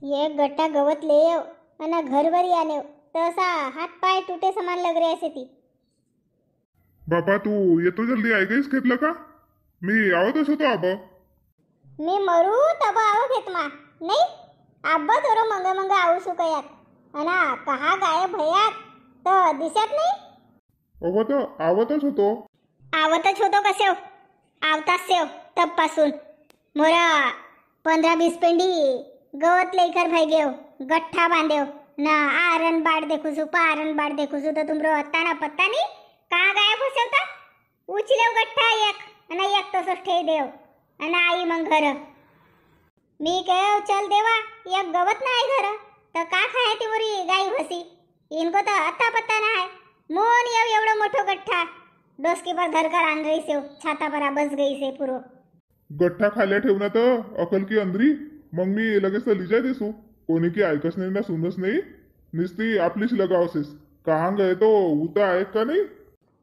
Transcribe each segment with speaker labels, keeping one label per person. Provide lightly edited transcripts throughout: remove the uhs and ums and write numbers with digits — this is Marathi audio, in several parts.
Speaker 1: एक गट्टा गवत ले आणि घरभर आले तसा हात पाय तुटे समान लग रहे ऐसे ती.
Speaker 2: बापा तू येतो जल्दी ऐकायच घेतलं का? मी आवतच होतो आबा.
Speaker 1: मी मरू तब आव घेत मा नाही आब्बा थोडं मंग मंग आऊ सुकयात अना कहा गायब भयात तर दिसत नाही.
Speaker 2: अहो तर आवतच होतो.
Speaker 1: आवतच होतो कसे आवताच सेव तब पासून मोरा 15-20 पेंडी गवत लेकर भाई गेव गठ्ठा बांधेव ना आरण बाड देखुसु पारण बाड देखुसु तर तुमरो अत्ता ना पत्ता नाही कहा गायब होसवता. उचलेव गठ्ठा एक आणि एक तसंच ठे देव आणि आई मग घर. मी कह चल देवा एक गवत नाही घर तर का खाय ती मोरी गाई भसी इनको तर अत्ता पत्ता ना है. मोन एवढं मोठं गठ्ठा डोसकी पर धरकर आण रही से छाता पर बस गई से पुरो.
Speaker 2: गठ्ठा खाल्या ठेवना तर अकल की अंदरी मग मी लगेच लिजा देसू. कोणी की ऐकच नाही ना सुनच नाही निस्ती आपलीच लगावसेस. कहाँ गए तो उता आहे का नाही.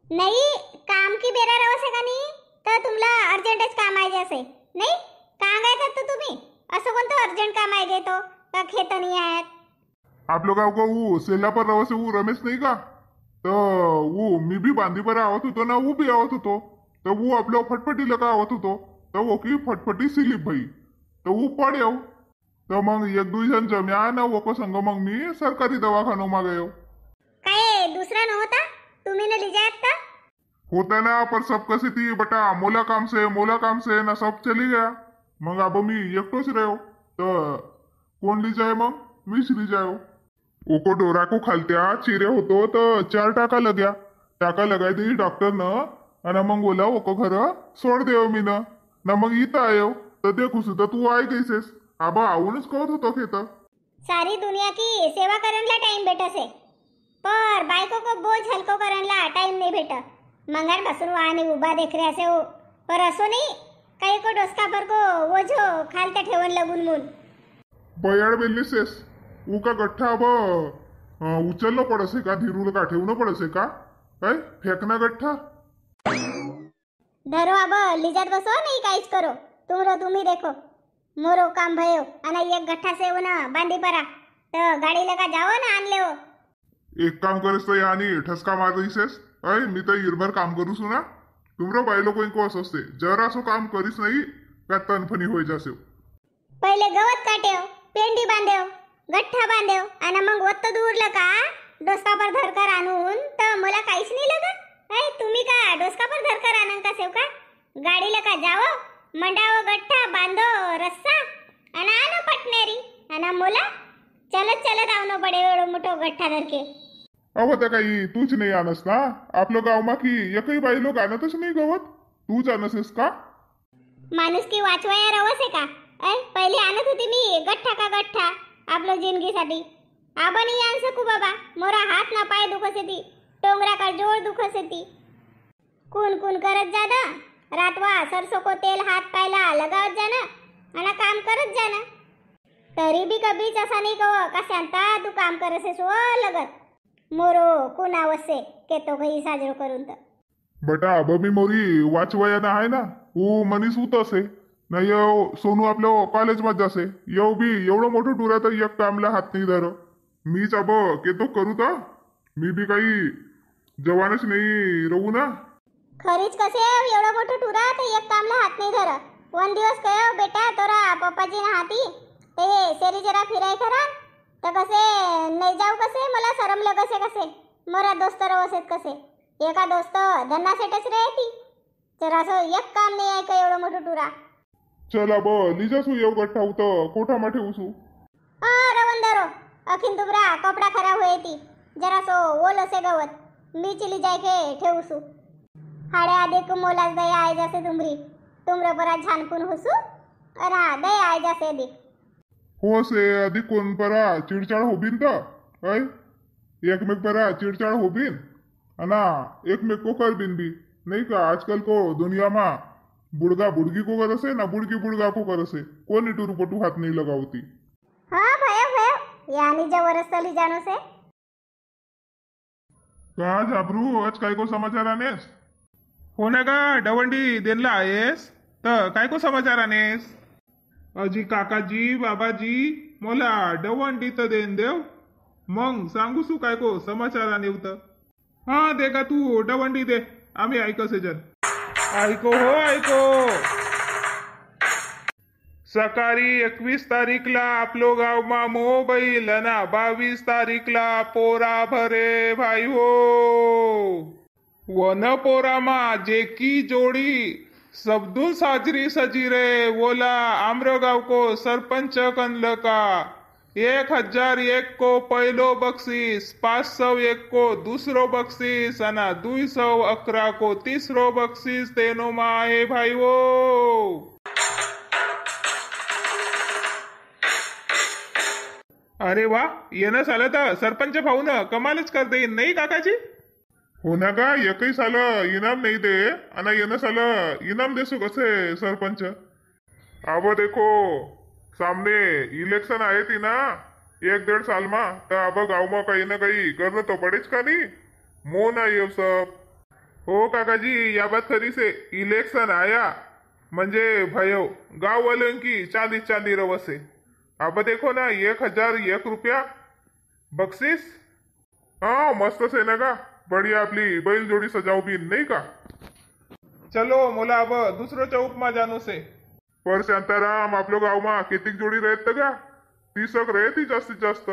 Speaker 1: नाही काम की बेरा रवसे का नाही तर तुमला अर्जंटच काम आहे जैसे नाही कहाँ गए तर तुम्ही असं कोणतं अर्जंट काम आहे गे तो का खेत नाही आहेत.
Speaker 2: आप लोग का वो सेला पर रवसे वो रमेश नहीं का तो वो मी भी बांधी पर आवत होतो ना वो भी आवत होतो तो वो आपलं फटफटी लगा आवत होतो तो वो की फटफटी सिलीप भाई तो वो पड्यो तो मग एक दुई जण जम्या ना वो को संग मग मी सरकारी दवाखानो मा गयो.
Speaker 1: काय दुसरा नव्हता तुम्ही न लिजायत का.
Speaker 2: होता ना पर सब कसी थी बटा मोला काम से ना सब चली गया. मग अब मी एकटोच रहो तो कोण ली जाए मग मीच ली जाओ. ओको डोरा को खालत्या चिरे होतो तर 4 टाका लग्या टाका लगाय दी डॉक्टर न आणि मग बोला ओको घर सोड देव मी ना मग इथं आयो तर देखू सुद्धा तू आई गईसेस आबा आवूनच कहत होतो खेत.
Speaker 1: सारी दुनिया की सेवा करनला टाइम भेटसे पर बायको को बोझ हलको करनला टाइम नहीं भेट. मंगार बसून वाहने उभा देख रहे असे हो पर असो नाही काही को डोसका पर को वो जो खालते ठेवन लगून मून.
Speaker 2: बयाड बेलनीसेस ऊ का गठ्ठा अब उचललं पडसे का धीरूला का ठेवणं पडसे का काय फेकना गठ्ठा.
Speaker 1: धरो अब लिजत बसो नहीं काहीच करो तुम्ही देखो मोरो काम भयो आणि एक गठ्ठा से ना बांधी परा तर गाडी लगा जाओ ना आणले हो.
Speaker 2: एक काम करेस तो यानी ठसका मार दिसेस अय मी तर इरभर काम करू सु ना तुमरो बाई लोक को असते जरा सो काम करीस नाही का तनफनी होई जासे.
Speaker 1: पहिले गवत काटेव पेंडी बांधेव गठ्ठा बांधेव आणि मग वत्त दूरलं का डोसका पर धरकर आणून तर मला काहीच नाही लगत. अय तुम्ही का डोसका पर धरकर आणन का सेव का गाडीला का जाओ मंडाओ गठ्ठा बांधो रस्सा आणि आणो पटनेरी आणि मला चलत चलत आवनो पडे एवढं मोठं गठ्ठा धरके.
Speaker 2: अहो तर काही तूच नाही आणस ना आपलं गाव मा की एकही बाई लोक आणतच नाही गवत तूच आणसेस का.
Speaker 1: माणूस की वाचवाया रवस आहे का. पहिले आणत होती मी गठ्ठा का गठ्ठा आपलं जिंदगीसाठी. आबा नाही आण सकू बाबा मोरा हात ना पाय दुखस येती टोंगरा का जोड़ दुखस येती. कुन करत जाना रातवा सरसों को तेल हाथ पायला लगावत जाना आणि काम करत जाना. तरी भी कभीच असा नाही कहो का शांता तू काम करसे सो लगत मोरो कोण आवसे केतो घरी साजरो करून तर.
Speaker 2: बटा अब मी मोरी वाचवाया ना आहे ना वो मनीस होत असे नाही सोनू आपलं कॉलेज मध्ये जासे येऊ बी एवढं मोठं टुरा तर एक कामला हात नाही धर मीच अब केतो करू तर मी बी काही जवानच नाही रहू ना.
Speaker 1: खरीच कसे एवढं मोठं टुरा तर एक कामला हात नाही धर. 1 दिवस कहो बेटा तोरा पप्पाजी ना हाती ते शेरी जरा फिराय खरा तर कसे नाही जाऊ कसे मला शरम लगसे कसे मोरा दोस्त रवसेत कसे एका दोस्त धन्ना सेटच रहती जरा सो एक काम नाही आहे का एवढं मोठं टुरा.
Speaker 2: चला ब लिजासू येऊ गठ्ठा होतं कोठा मा ठेवसू.
Speaker 1: रवंदरो अखिन तुमरा कपडा खराब हुए ती जरा सो ओल से गवत मी चिली जाय के ठेवसू. हाडे आदे को मोलाज दया आय जासे तुमरा परा झानपून होसू अरा दया आय जासे दी.
Speaker 2: हो से अधिक कोण परा चिडचाड होबीन तर अय एकमेक परा चिडचाड होबीन अना एकमेक को कर बिन भी नहीं का. आजकल को दुनिया मा बुड़गा बुड़गी को करसे ना बुड़गी बुड़गा को करसे कोणी टुरुपटू हात नहीं लगावती.
Speaker 1: हाँ भयो यानी जबरदस्त चली जानो से.
Speaker 2: का झाबरू आज काय को समाचार आनेस.
Speaker 3: होने का डवंडी देनला आहेस तर काय को समाचार आनेस. अजी काकाजी बाबाजी मला दवंडी तर देन देव मग सांगूसू काय को समाचाराने येऊत हा दे का तू दवंडी दे आम्ही ऐकसे जन ऐको हो ऐको सकाळी 21 तारीखला आपलो गावमा मोबाईल ना 22 तारीखला पोरा भरे भाई हो वन पोरामा जेकी जोडी सबदू साजरी सजी रे वोला आम्रगाव को सरपंच कनल का 1001 को पहलो बख्शीस 501 को दूसरो बख्शीस अना 211 को तीसरो बख्शीस तेनो माए भाई वो अरे वा येणं झालं तर सरपंच भाऊ न कमालच कर देईन नाही काकाजी
Speaker 2: हो ना का एकही साल इनाम नाही दे आणि येणं साल इनाम देसो कसे सरपंच अब देखो सामने इलेक्शन आहे ती ना 1-1.5 साल मा तर अब गाव में काही ना काही करना तो पड़ेच का नहीं मो ना ये सब हो काकाजी या बात खरी से इलेक्शन आया म्हणजे भयो गाव वालों की चांदी चांदी रवसे अब देखो ना 1001 रुपया बख्शीस हाँ मस्त से ना का बढ़िया आपली बैल जोड़ी सजाऊ भी नहीं का
Speaker 3: चलो मोला अब दुसरो चौक मा जानो से
Speaker 2: पर शांताराम आपलो गाव मा कितीक जोडी रहत का 30 रहती जास्तीत जास्त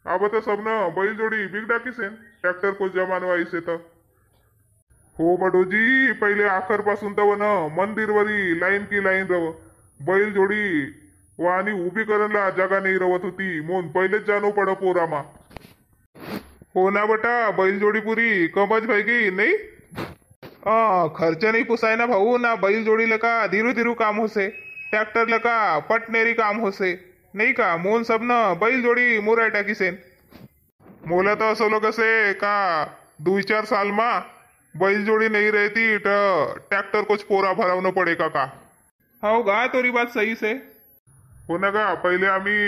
Speaker 2: अब तो सबन बैल जोड़ी बिग डाकी से ट्रॅक्टर को जमानो आई से हो बडोजी पहिले आखर पासून तर वन मंदिर वरी लाईन की लाईन रव बैल जोडी वाणी उभी करनला जागा नाही रवत होती म्हणून पहिलेच जानो पड पोरामा हो ना बटा बैलजोडी पुरी कमज भाई गई नहीं खर्च नहीं पुसाय ना भाऊ ना बैल जोड़ी लका धीरू धीरू काम होसे ट्रैक्टर लका पटनेरी काम होसे नहीं का मोन सब न बैल जोड़ी मुराय टाकी सेन मोला तो असो लोग से का 2-4 साल मा बैल जोड़ी नहीं रहती तो ट्रैक्टर कुछ पोरा भरावना पड़े का
Speaker 3: हो गा तोरी बात सही से
Speaker 2: हो ना का पहले आम्ही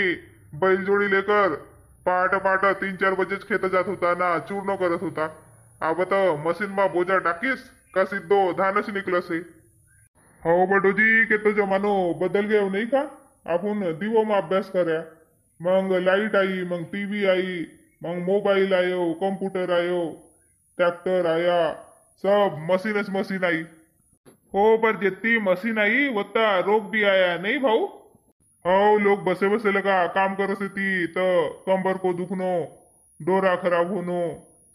Speaker 2: बैल जोड़ी लेकर पहाट 3-4 बजेच खेत जात होता ना चूर्ण करत होता अब तो मशीन मा बोजा टाकीस का सिद्धो धानच निकलस हो बटोजी के तो जमानो बदल गयो नहीं का आपण दिवो में अभ्यास कर्या मग लाईट आई मग टीवी आई मग मोबाईल आयो कंप्यूटर आयो ट्रैक्टर आया सब मशीनच मशीन आई
Speaker 3: हो पर जितनी मशीन आई उतना रोग भी आया नहीं भाऊ
Speaker 2: हो लोग बसे बसे लगा काम करत थी तो कंबर को दुखनो डोरा खराब होनो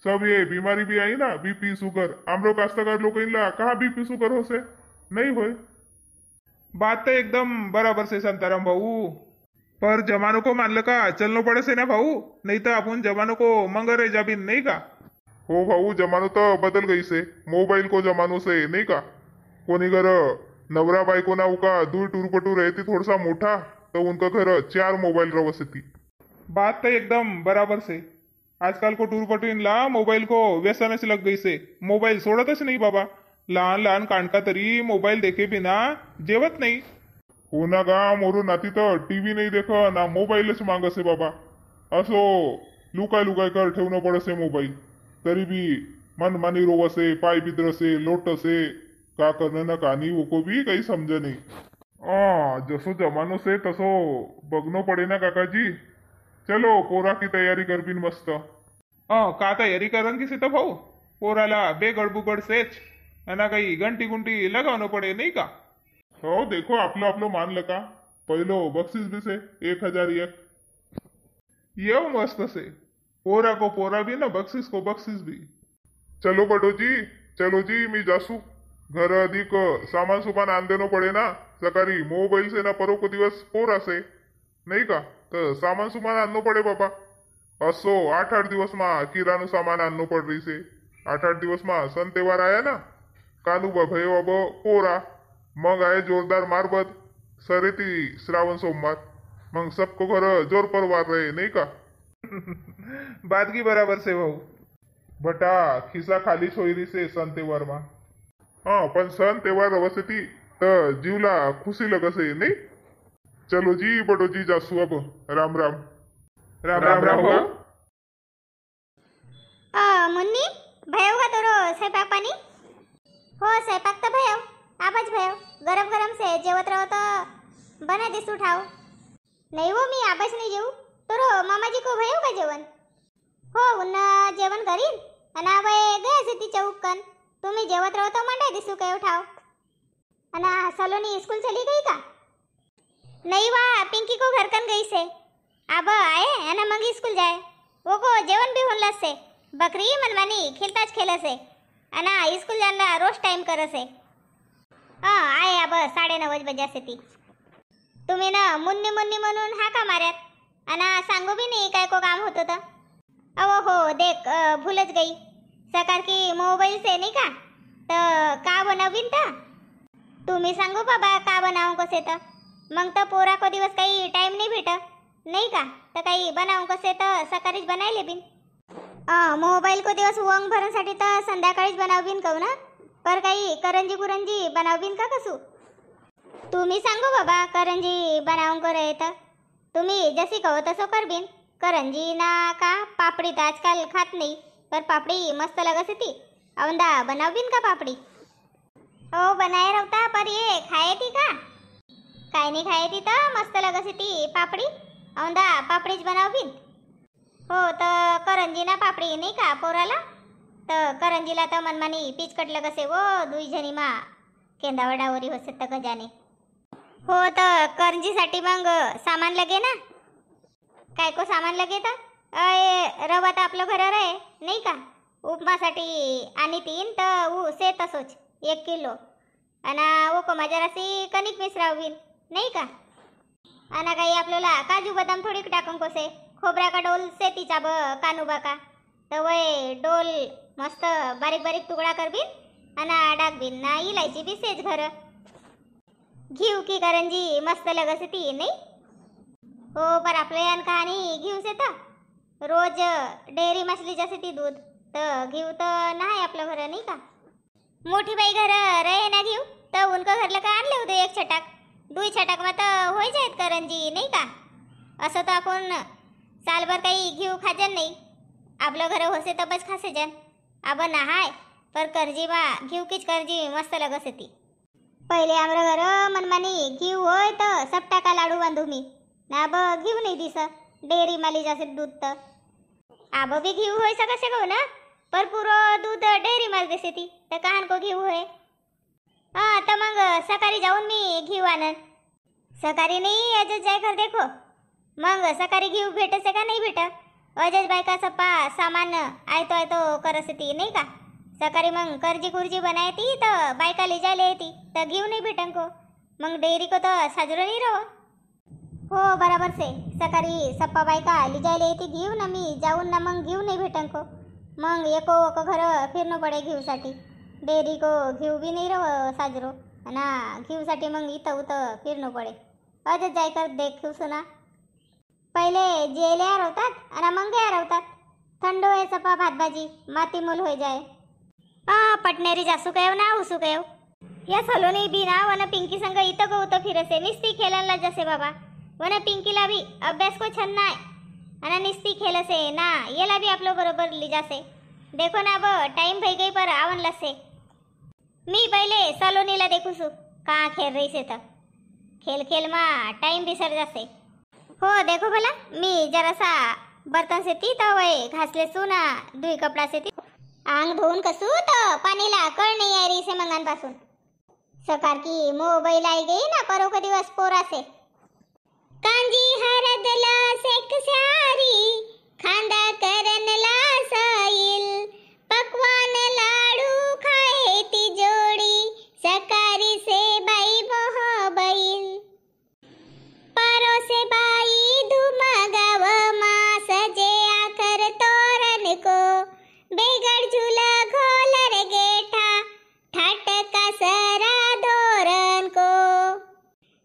Speaker 2: सब ये बीमारी भी आई ना बीपी शुगर आमरो कास्तकार लोग इनला कहा बीपी शुगर हो से नहीं होय
Speaker 3: बात तो एकदम बराबर से शांताराम भाऊ पर जमानो को मान का चलनो पड़े से ना भाऊ नहीं तो अपन जमानो को मंगरे जाबिन नहीं का
Speaker 2: हो भाऊ जमानो तो बदल गई से मोबाइल को जमानो से नहीं का कोणी घर नवरा बायको ना उका दूर टूरपटू रहती थोड़ा मोठा तो उनका घर 4 मोबाइल रवसती
Speaker 3: बात तो एकदम बराबर से आजकल को टूरपटू ला मोबाइल को व्यसनच लग गई से मोबाइल सोडतच नहीं बाबा लहान लहान कांडका तरी मोबाइल देखे बिना जेवत नहीं
Speaker 2: हो ना गा मोरू नाती तर टीव्ही नाही देख ना मोबाईलच मागसे बाबा असो लुकाय लुकाय कर ठेवणं पडसे मोबाईल तरी भी मन मानी रोवसे पाय बिद्रसे लोटसे का करना ना कहानी वो को भी काही समझ नहीं जसो जमानो से तसो बघनो पड़े ना काकाजी चलो पोरा की तैयारी कर बिन मस्त
Speaker 3: का तयारी करन की सीता भाऊ पोराला बेगडबुगड सेच ना काही घंटी गुंटी लगावणं पडे नाही का
Speaker 2: हो देखो आपलं आपलं मानलं का पहिलो बक्षीस भी से 1001
Speaker 3: येव मस्त से पोरा को पोरा भी ना बक्षीस को बक्षीस भी
Speaker 2: चलो बटो जी चलो जी मी जासू घर अधिक सामान सुमान आन देनो पड़े ना सकाळी मोबाईल से ना परो को दिवस पोरा से नहीं का तर सामान सुमान आणनो पड़े बाबा असो 8-8 दिवस मा किराणू सामान आणनो पड़ रही से 8-8 दिवस मा सन त्योहार आया ना कानू भयो अब पोरा मग आए जोरदार मारबत सरेती श्रावण सोमवार मग सबको घर जोर पर वार रहे नहीं का
Speaker 3: बात की बराबर से भाऊ
Speaker 2: बटा खिसा खाली छोईरी से सन त्योहार मा हाँ पण सन त्योहार अवस्थेती तर जीवला खुशी लगसे नहीं चलो जी बटो जी जासू अब राम राम
Speaker 3: राम राम राम भाऊ
Speaker 1: मुन्नी भयो का तोरो स्वयंपाक पाणी हो स्वयंपाक तर भयो आबाज भयो गरम गरम से जेवत रहो तो बना दिस उठाओ नाही हो, मी आबाच नाही जेवू. तर मामाजी को भयव का जेवण? हो उन्हा जेवण करीन आणि आबाई गयाच ती चौकन. तुम्ही जेवत राहतो मंडा दिसू काय उठाव. आणि सलोनी स्कूल चली गई का? नहीं वा, पिंकी को घर कन गई से. अब आए है ना मंगी स्कूल जाए. वो को जेवण भी होनला से. बकरी मनमानी खेलताच खेल से. अना स्कूल जाना रोज टाइम कर से. आए अब 9:30 बजा से ती. तुम्ही ना मुन्नी मुन्नी म्हणून हाका मार्यात आणि सांगू बी नाही काय को काम होतं तर. अहो हो देख, भूलच गई. सकार की मोबाईल से नहीं का तर का बनवीन तर तुम्ही सांगू बाबा का बनावं कसे तर. मग तर पोरा को दिवस काही टाइम नाही भेटत नाही का, तर काही बनावं कसे तर सकाळीच बनायले बिन. मोबाईल को दिवस वंग भरण्यासाठी तर संध्याकाळीच बनावबीन कहू ना. पर काही करंजी कुरंजी बनावबीन का कसू. तुम्ही सांगू बाबा करंजी बनावून को रहे तर तुम्ही जशी कहो तसं करबीन. करंजी ना का पापडी तर आजकाल खात नाही, पर पापडी मस्त लगत ती. औंदा बनावबीन का पापडी? हो बनाए रहता, पर ये खाए ती का काय नाही खाए ती तर मस्त लगत ती पापडी. औंदा पापडीच बनावबीन. हो तर करंजी ना पापडी नाही का पोराला. तर करंजीला तर मनमानी पीच कटलं कसे वो दुई जणी मा केंदावडावरी होसे तर गजाने. हो तर करंजीसाठी मग सामान लगे ना. काय को सामान लगे तर रवा तर आपलं घरावर आहे नाही का. उपमासाठी आणि 3 तर से तसोच 1 किलो. आणि वो को जरासी कणिक मिसरावीन नाही का. आणि काही आपल्याला काजू बदाम थोडी टाकून कोसे खोबरा का डोल से तिचा कानूबा का तर वय डोल मस्त बारीक बारीक तुकडा करबीन आणि डाकबीन ना. इलायची बी सेज घर घीव की करंजी मस्त लगस ती नाही. हो पर आपले यान कहाणी घीव से तर रोज डेअरी मछली जसे ती दूध तर घीव तर नाही आपलं घर नाही का. मोठी बाई घर रहे ना घीव तर उनका घरला का आणले होते 1 छटाक 2 छटाक मग तर होई जायत करंजी नाही का. असं तर आपण सालभर काही घीव खाजन नाही. आपलं घर होसे तर बस खासे जन अब नहाय. पर करजी बा घीव कीच करजी मस्त लगस ती. पहिले आमरा घर मनमानी घीव होय तर सब टाका लाडू बांधू मी ना. अब घीव नाही दिस डेअरी माली जासे दूध तर आब बी घीव होय सका गो ना. पर पुरो दूध डेअरी माल देसे ती तर कहान को घीव होय. तर मग सकाळी जाऊन मी घीव आणन. सकाळी नाही अजय जाय कर देखो. मग सकाळी घीव भेटसे का नाही भेटत. अजय बायका सप्पा सामान आयतो करसे ती नाही का. सकाळी मग करजी कुर्जी बनायती तर बायका लिजायला येती तर घीव नाही भेटन को. मग डेअरी को तर साजरो नाही रहो. हो बराबर से सकाळी सप्पा बायका लिजायला येती घीव ना. मी जाऊन ना मग घीव नाही भेटन को. मग एको घर फिरणं पडे घीवसाठी. डेअरी को घीव बी नाही रहो साजरो ना. घीवसाठी मग इथं उथं फिरणं पडे. अजय जाय कर देख सुना. पहिले जेल्या रवतात आणि मग गया रवतात. थंड होय सपा भात भाजी माती मूल होय जाय. पटनेरी जासू काय ना उसू काय या सलोनी बी ना वन पिंकी संग इथं गो उतं फिरसे निस्ती खेळायला जसे बाबा. वन पिंकीला बी अभ्यास को छन नाय आणि निस्ती खेळसे ना. याला बी आपलं बरोबर लिजासे. देखो ना अब टाइम भई गई पर आवनला से. मी पहिले सलोनीला देखूसू का खेळ रही से तर खेल खेल मा टाइम बिसर जासे. हो देखो भला मी जरासा बर्तन से ती तो वय घासले सू ना. दुई कपडा से ती आंग धुवून कसू तर पाणीला कळ नाही आहे रे से मंगांपासून. सकार की मोबाईल आई गई ना परो का दिवस पोरा से. कांजी हरदला सेक स्यारी खांदा करनला साईल पकवान लाडू खाए ती जोड़ी सकारी से बाई मोह बैल. परो से बाई धुमगाव मा सजे आकर तोरण को बेगड़ झूला घोलर गेठा ठाटका सरा धोरण को.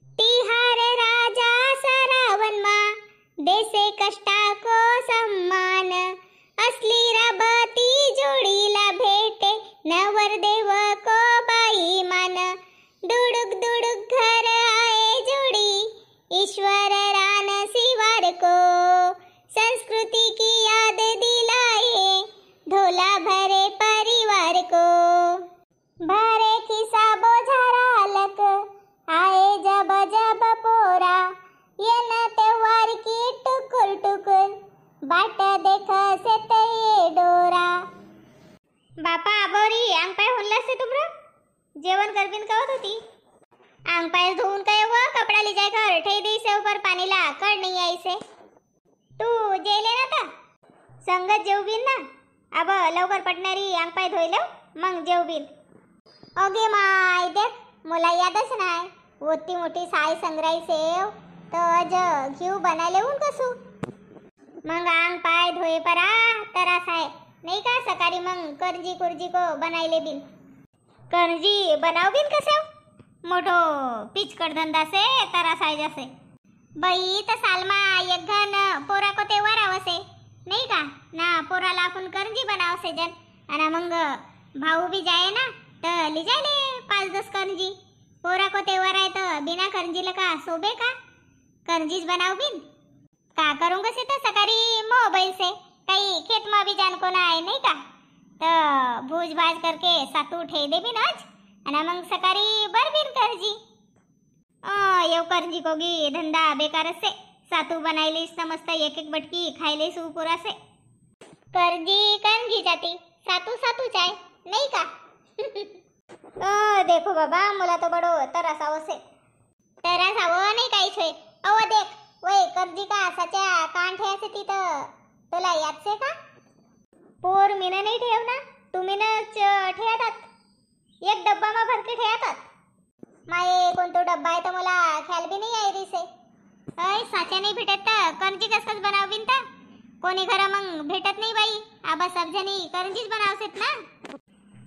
Speaker 1: तिहार राजा सरावन मा देसे कष्टा को सम्मान असली रबती जोडीला भेटे नवरदेव को बाई मान. दुडुक दुडुक घर आए जोड़ी ईश्वर रान सिवार को संस्कृति की याद दिलाए ढोला भरे परिवार को. भरे खिसा बोझा रालक आए जब जब पोरा ये न तेव्हा बाट देख से ते डोरा. बापा आबोरी अंग पाय होनलास से तुमरा जेवण करबिन कहत होती. अंग पाय धुवून काय व कपडा ली जाय कर ठेई दी से ऊपर पाणी ला कड नाही आईसे. तू जेले ना ता संगत जेवबिन ना. अब लवकर पटणारी अंग पाय धुईलो मग जेवबिन. अगे माय देख मला यादच नाही. मोठी मोठी साय संग्राई सेव तर अज घीव बनायले ऊन कसू. मग अंग पाय धोये परा तरास आहे नाही का. सकाळी मग करजी कुर्जी को बनायले बिन. करजी बनाव बिन कसे मोठो पिचकड धंदा से तरास आहे जसे. बाई तर सालमा एक घन पोरा को तेवार आवसे नाही का ना. पोराला आपण करजी बनावसे जन आणि मग भाऊ बी जाए ना तर लिजायले 5-10 करजी. पोरा को तेवार आहे तर बिना करजीला का सोबे का. करजीज बनाव बिन का करूंगा से तो सकाळी मोबाईल से काही खेत में भी जान को ना आहे नाही का. तर भूज भाज करके सातू ठे दे बिन आज आणि मग सकाळी बरबिन करजी. येव करजी कोगी धंदा बेकार से. सातू बनायलीस तर मस्त एक एक बटकी खायले सु पुरा से. करजी करजी जाती सातू सातू चाय नहीं का. देखो बाबा मला तो बड़ो तरस आवो से. तरस आवो नहीं काही छे. अव देख वय करजी का सच्या कान ठेयासे ती तर तुला याद से का. पोर मीने नाही ठेव ना तुम्ही न ठेवतात. एक डब्बा मा भर के ठेवतात. माये कोणतो डब्बा आहे तर मला ख्याल भी नाही आई रिसे. अय साच्या नाही भेटत तर करजी कसं बनावबिन ता. कोणी घरा मग भेटत नाही बाई. आबा सब जणी करंजीच बनावसेत ना.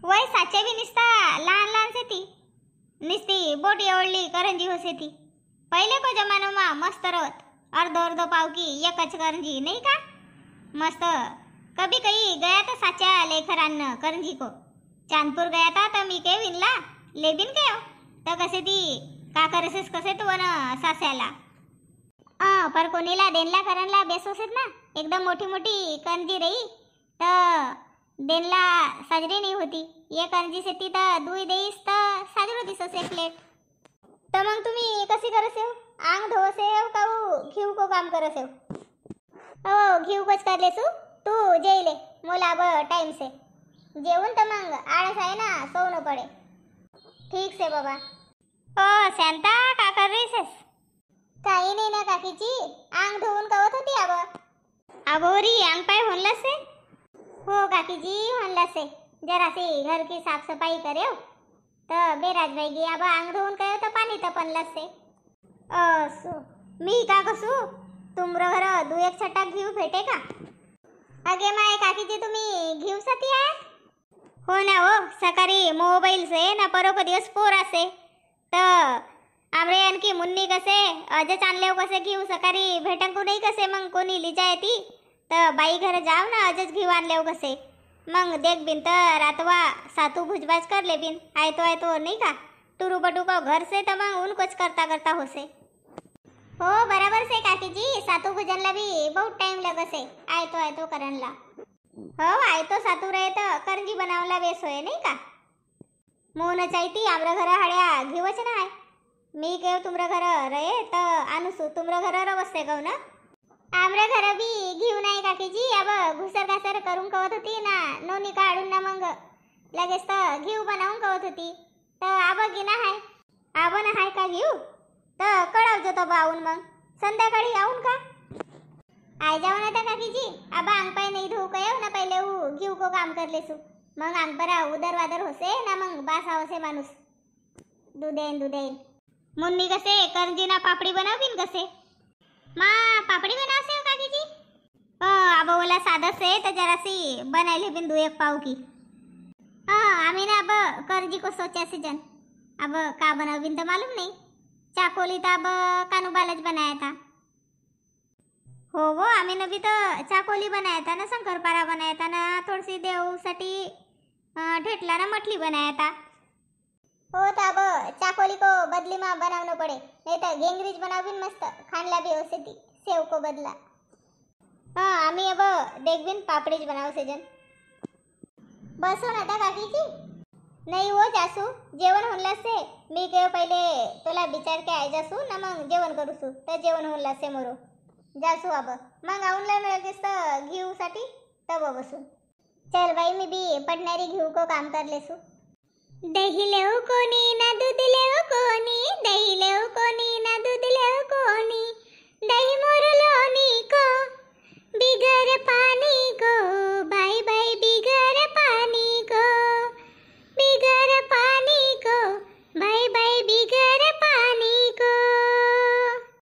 Speaker 1: वय साचे बी निसता लहान लहान से ती निसती बोटी ओळली करंजी होसे ती. पहिले को जमानो मा मस्त रहत. अर्धो पाव की एकच करंजी नहीं का. मस्त कभी कहीं गया तो साचा लेखरान करंजी को. चांदपुर गया था तो मी के विनला लेबिन के तो कसे ती का करसेस कसे तो वन सास्याला. पर कोणीला देनला करनला बेसोसेत ना. एकदम मोठी मोठी करंजी रही तर देनला साजरी नाही होती. ये करंजी से ती तर दुई देईस तर साजरो दिसोस एक प्लेट. तर मग तुम्ही कशी करसे हो. आंग धोसे हो का वो घीव को काम करसे हो. ओ घीव कोच कर लेसू तू जेले मोला अब टाइम से जेवून तर मग आळस आहे ना सोवणं पडे. ठीक से बाबा. ओ शांता का कर रहीस. काही नाही ना काकीची. आंग धुवून कवत होती अब. अबोरी आंग पाय होनला से. हो काकीजी होनला से. जरासी घर की साफ सफाई करे तर बेराज भाई गी अब आंग धुवून कयो तर पाणी तपनला से. असो मी का कसू तुमरो घर दु एक छटा घीव भेटे का. अगे माय काकीजी तुम्ही घीव साठी आहे. हो ना हो सकाळी मोबाईल से ना परोक दिवस पोरा से तर आमरे आणखी मुन्नी कसे अजच आणले कसे घीव सकाळी भेटन को नाही कसे. मग कोणी लिजाय ती तर बाई घर जाव ना अजच घीव आणले कसे. मग देख बिन तर रातवा सातू भुजबाज कर ले बिन. आयतो नहीं का टुरु बटू को घर से तो मग उन कुछ करता करता होसे. हो बराबर से काकीजी. सातू भुजनला भी बहुत टाइम लगसे आयतो करनला. हो आयतो सातू रहे तो करंजी बनावला बेस होय नहीं का. मोन चाहती आमरा घर हड्या घीवच ना आहे. मी केव तुमरा घर रहे तर आणूसू तुमरा घर रवसे गव ना. आमरा घर भी घीव नाही काकीजी. अब घुसर घासर करून कवत होती ना नोनी काढून ना मग लगेच तर घीव बनावून कवत होती. तर आब गिना हाय. आब ना हाय का घीव तर कळवजो तो बावून मग संध्याकाळी आऊन का. आय जाओ ना तर काकीजी. अब आंग पाय नहीं धो कयो ना पहिले ऊ घीव को काम कर लेसू. मग आंग परा उदर वादर होसे ना मग बासा होसे माणूस. दुदेन मुन्नी कसे करंजी ना पापड़ी बनावीन कसे. माँ पापड़ी बनासे हो काकीजी. अब बोला सादा से तो जरासी बनाइले बिन 2-1 पाव की. आम्ही ना अब करजी को सोचा से जन अब का बनावीन तो मालूम नहीं. चाकोली तो अब कानूबालच बनाया था. हो वो आम्ही ने भी तो चाकोली बनाया था ना. शंकरपारा बनाया था ना. थोड़ी देव साठी ठेटला ना मठली बनाया था. हो तो अब चाकोली को बदली में बनावना पड़े नहीं तो गेंगरीज बनावीन मस्त खानला भी होसे ती सेव को बदला. आम्ही अब देखबिन पापड़ीज बनाव से जन. बसो ना था काकीजी. नहीं वो जासू जेवण होनला से मी के पहिले तुला विचार के आय जासू ना मग जेवण करूसू तर जेवण होनला से मोरो जासू अब मग आऊनला लगेच तर घेऊ साठी तब बसून. चल बाई मी बी पडणारी घेऊ को काम करलेसू. दही लेऊ कोणी ना दूध लेऊ कोणी, दही लेऊ कोणी ना दूध लेऊ कोणी,